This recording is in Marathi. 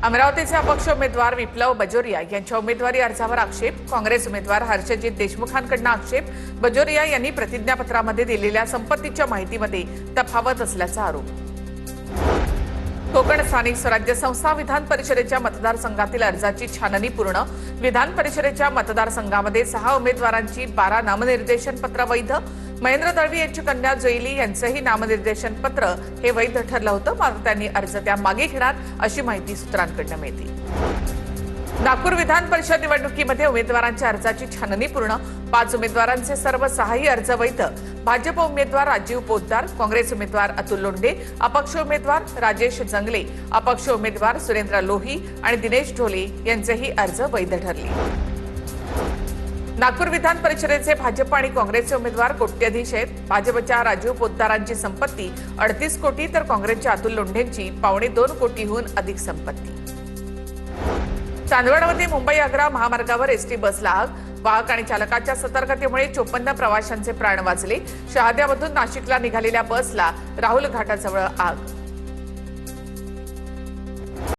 अमरावतीचे अपक्ष उमेदवार विप्लव बजोरिया यांच्या उमेदवारी अर्जावर आक्षेप. काँग्रेस उमेदवार हर्षजित देशमुखांकडून आक्षेप. बजोरिया यांनी प्रतिज्ञापत्रामध्ये दिलेल्या संपत्तीच्या माहितीमध्ये तफावत असल्याचा आरोप. कोकण स्थानिक स्वराज्य संस्था विधान परिषदेच्या मतदारसंघातील अर्जाची छाननी पूर्ण. विधान परिषदेच्या मतदारसंघामध्ये 6 उमेदवारांची 12 नामनिर्देशन पत्र वैध. महेंद्र दळवी यांची कन्या जोईली यांचंही नामनिर्देशन पत्र हे वैध ठरलं होतं, मात्र त्यांनी अर्ज त्या मागे घेणार अशी माहिती सूत्रांकडून मिळते. नागपूर विधान परिषद निवडणुकीमध्ये उमेदवारांच्या अर्जाची छाननी पूर्ण. 5 उमेदवारांचे सर्व 6ही अर्ज वैध. भाजप उमेदवार राजीव पोतदार, काँग्रेस उमेदवार अतुल लोंढे, अपक्ष उमेदवार राजेश जंगले, अपक्ष उमेदवार सुरेंद्र लोही आणि दिनेश ढोले यांचेही अर्ज वैध ठरले. नागपूर विधान परिषदेचे भाजप आणि काँग्रेसचे उमेदवार कोट्यधीश आहेत. भाजपच्या राजीव पोतदारांची संपत्ती 38 कोटी तर काँग्रेसच्या अतुल लोंढेंची 2.25 कोटीहून अधिक संपत्ती. चांदवडमध्ये मुंबई आग्रा महामार्गावर एसटी बसला आग. वाहक आणि चालकाच्या सतर्कतेमुळे 54 प्रवाशांचे प्राण वाचले. शहाद्यामधून नाशिकला निघालेल्या बसला राहुल घाटाजवळ आग.